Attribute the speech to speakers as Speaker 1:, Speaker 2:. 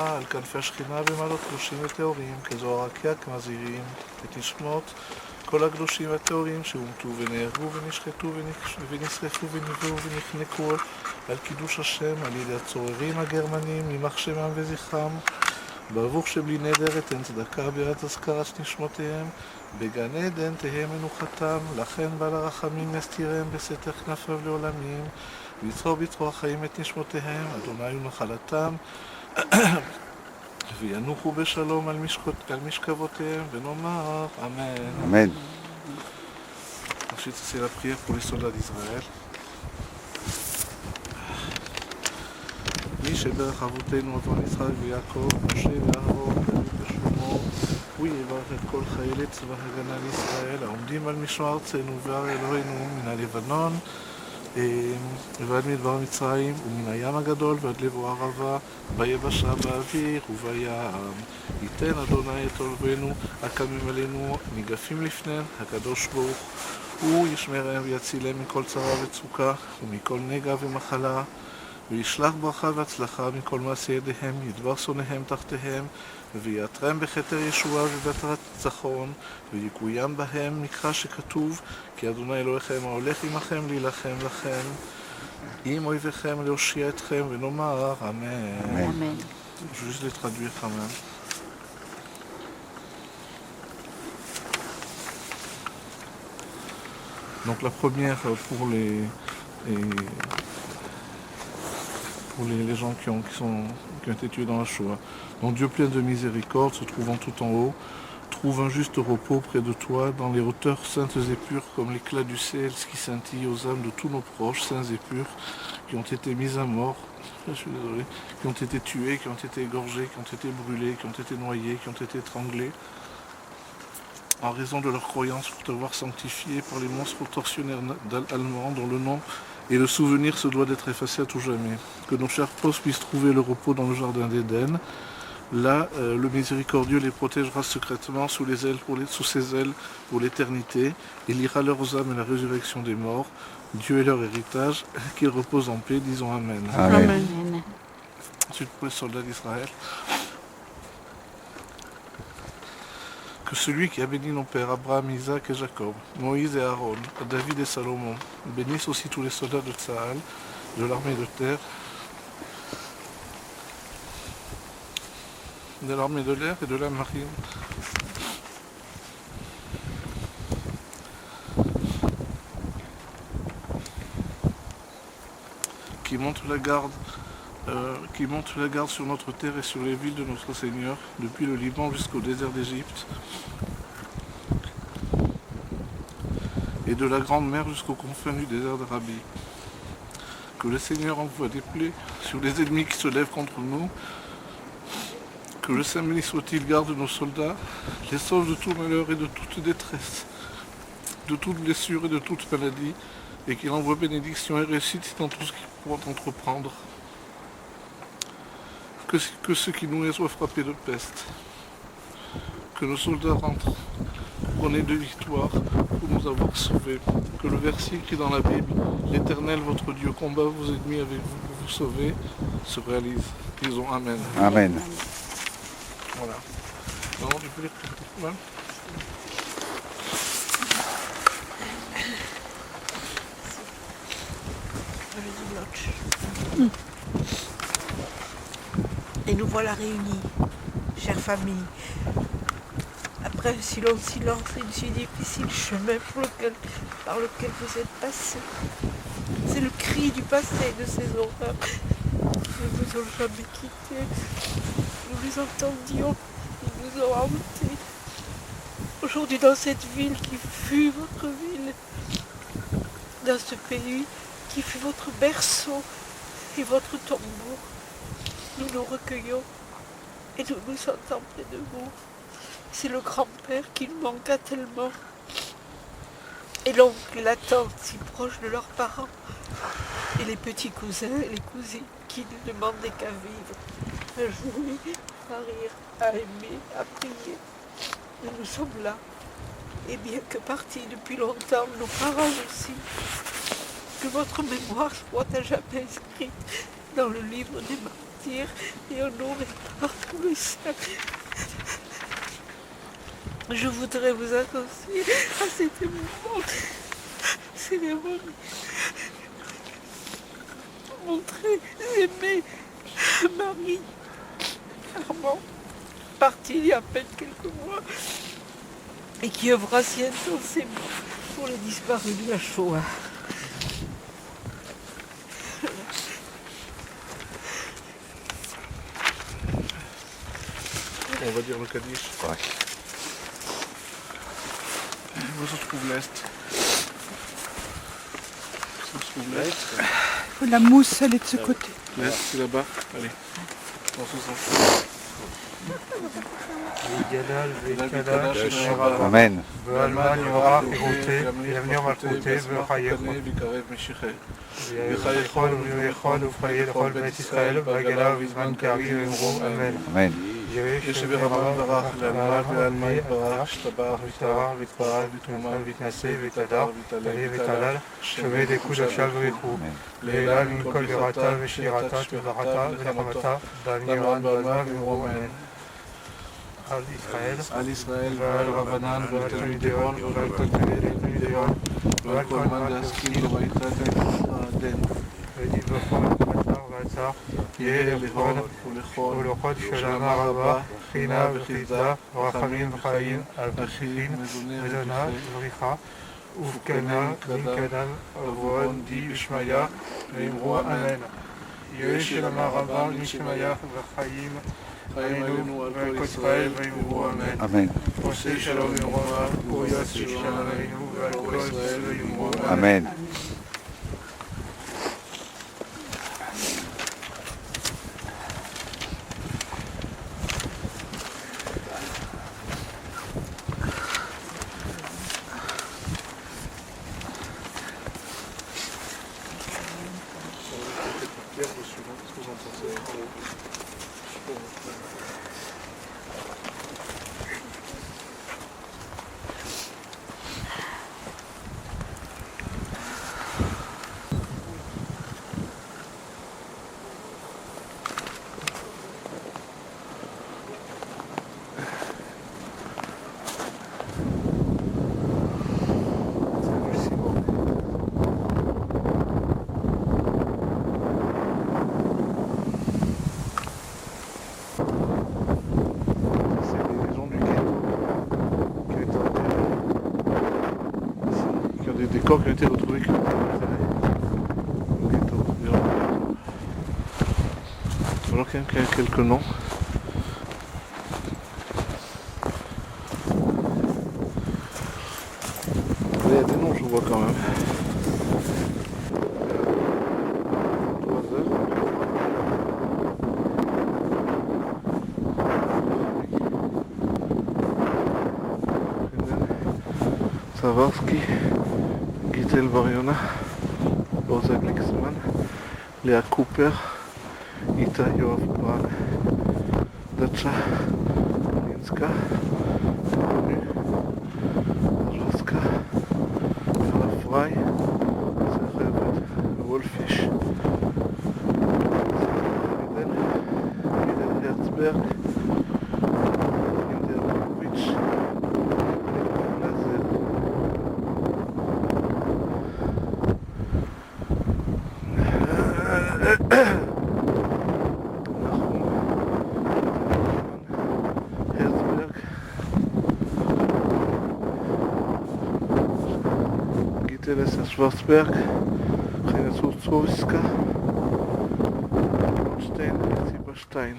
Speaker 1: על כנפי השכינה במעלות קדושים וטהורים, כזוהר הרקיע כמזהירים את נשמות כל הקדושים והטהורים שהומתו ונהרגו ונשחטו ונשרפו ונבראו ונחנקו על קידוש השם על ידי הצוררים הגרמנים, יימח שמם וזכרם, בעבור שבלי נדר אתן צדקה בירת אזכרת נשמותיהם, בגן עדן תהא מנוחתם, לכן בעל הרחמים יסתירם בסתר כנפיו לעולמים, ויצרור בצרור החיים את נשמותיהם, אדוני הוא נחלתם, וינוחו בשלום על משכבותיהם, ונאמר אמן.
Speaker 2: Amen.
Speaker 1: Ensuite, c'est la prière pour les soldats d'Israël. מי שברך אבותינו אברהם יצחק ויעקב, משה ואהרון, דוד ושלמה, הוא יברך את כל חיילי צבא הגנה לישראל, העומדים על משמר ארצנו וער אלוהינו מן הלבנון ועד מדבר מצרים ומן הים הגדול ועד לבוא הערבה, ביבשה, באוויר ובים. ייתן אדוני את אויבינו הקמים עלינו ניגפים לפניהם, הקדוש ברוך הוא ישמרם ויצילם מכל צרה וצוקה ומכל נגע ומחלה, וישלח ברכה והצלחה מכל מעשי ידיהם, ידבר שונאיהם תחתיהם, ויעטרם בכתר ישועה ובעטרת ניצחון, ויקוים בהם מקרא שכתוב, כי אדוני אלוהיכם ההולך עמכם להילחם לכם, עם אויביכם להושיע אתכם, ונאמר אמן.
Speaker 2: Amen.
Speaker 1: Je vais juste les traduire quand même. Donc la première pour les gens qui ont été tués dans la Shoah. Donc Dieu plein de miséricorde, se trouvant tout en haut, trouve un juste repos près de toi, dans les hauteurs saintes et pures, comme l'éclat du ciel, ce qui scintille aux âmes de tous nos proches, saints et purs, qui ont été mis à mort, je suis désolé, qui ont été tués, qui ont été égorgés, qui ont été brûlés, qui ont été noyés, qui ont été étranglés, en raison de leur croyance pour t'avoir sanctifié par les monstres tortionnaires allemands dont le nom et le souvenir se doit d'être effacé à tout jamais. Que nos chers proches puissent trouver le repos dans le jardin d'Éden. Là, le miséricordieux les protégera secrètement sous ses ailes pour l'éternité. Il lira leurs âmes et la résurrection des morts. Dieu est leur héritage. Qu'ils reposent en paix. Disons Amen.
Speaker 2: Amen.
Speaker 3: Amen.
Speaker 1: Ensuite, pour les soldats d'Israël. Que celui qui a béni nos pères, Abraham, Isaac et Jacob, Moïse et Aaron, David et Salomon, bénisse aussi tous les soldats de Tsahal, de l'armée de terre, de l'armée de l'air et de la marine. Qui montent la garde sur notre terre et sur les villes de notre Seigneur, depuis le Liban jusqu'au désert d'Égypte, et de la grande mer jusqu'aux confins du désert d'Arabie. Que le Seigneur envoie des plaies sur les ennemis qui se lèvent contre nous. Que le Saint béni soit-il garde nos soldats, les sauve de tout malheur et de toute détresse, de toute blessure et de toute maladie, et qu'il envoie bénédiction et réussite dans tout ce qu'ils pourront entreprendre. Que ceux qui nous soient frappés de peste. Que nos soldats rentrent couronnés de victoire pour nous avoir sauvés. Que le verset écrit dans la Bible, l'Éternel votre Dieu combat vos ennemis avec vous pour vous sauver, se réalise. Disons Amen.
Speaker 2: Amen.
Speaker 1: Voilà. Non, tu peux lire ouais.
Speaker 3: Et nous voilà réunis, chère famille, après un si long silence et un si difficile chemin par lequel vous êtes passés. C'est le cri du passé de ces horreurs qui ne vous ont jamais quittés. Nous les entendions, ils nous ont hantés. Aujourd'hui dans cette ville qui fut votre ville, dans ce pays qui fut votre berceau et votre tombeau, nous nous recueillons et nous nous sentons près de vous. C'est le grand-père qui nous manqua tellement. Et l'oncle et la tante si proches de leurs parents. Et les petits cousins et les cousines qui ne demandaient qu'à vivre, à jouer, à rire, à aimer, à prier. Et nous sommes là. Et bien que partis depuis longtemps, nos parents aussi. Que votre mémoire soit à jamais inscrite dans le livre des morts. partir et honoré par tous les saints. Je voudrais vous associer à cette émouvante cérémonie. Mon très aimé mari Armand, parti il y a à peine quelques mois, et qui œuvra si intensément pour les disparus de la Shoah.
Speaker 1: On va dire le Kaddish.
Speaker 2: Ouais.
Speaker 1: Où se trouve l'Est? Où se trouve l'Est?
Speaker 4: La mousse, elle est de ce côté.
Speaker 1: L'Est, c'est là-bas. Allez, dans ce sens.
Speaker 2: Amen.
Speaker 5: והאלמן יורח ירוטה, ולבניה מלכותה, ולחייך. ויכול ויכול ופעיל לכל בית ישראל, והגלה ובזמן קריב ואמרו אמן.
Speaker 2: Amen.
Speaker 1: ישב ברמה ברך, לאלמן ולאלמה יתברך, שתברך ותברך ותפרח ותרומה
Speaker 5: ויתנשא ויתהדר, תעלה ותעלל, שווה דקוד עכשיו וריחו. לאלה מכל בירתה ושירתה וברכתה ונחמתה, והנירן בעלמה ואמרו אמן. על ישראל ועל רבנן ועל תלמידיון ועל תלמידיון ועל כל מן להסכים לביתה דן ודיווחו בשר ועצר יהיה לכבוד ולכבוד שלמה רבה חינה וחידה ורחמים וחיים על פשעים מזונה ובריחה ובקנה בנקדם עבורן די ושמיה ואמרו אמן יהיה שלמה רבה משמיה וחיים חיים עלינו על כל ישראל ויאמרו אמן.
Speaker 2: Amen.
Speaker 5: עושה שלום ירומם, ויעשה שלום עלינו ועל כל ישראל ויאמרו
Speaker 2: Amen.
Speaker 1: Des corps qui ont été retrouvés au ghetto. Alors qu'il y a quelques noms. Il y a des noms, je vois quand même. Savarski, Gitel Bariona, Rosa Glixman, Léa Cooper, Ita Yoav Bran, Dacha, Linska, Tonu, Ajwaska, Carla Fry, Zerrevet, Wolfish, Vidal Herzberg, Inderkovic, Lazer. Herzberg, Gitelesa Schwarzberg, Renat Sutzowska, Stein, Sieberstein.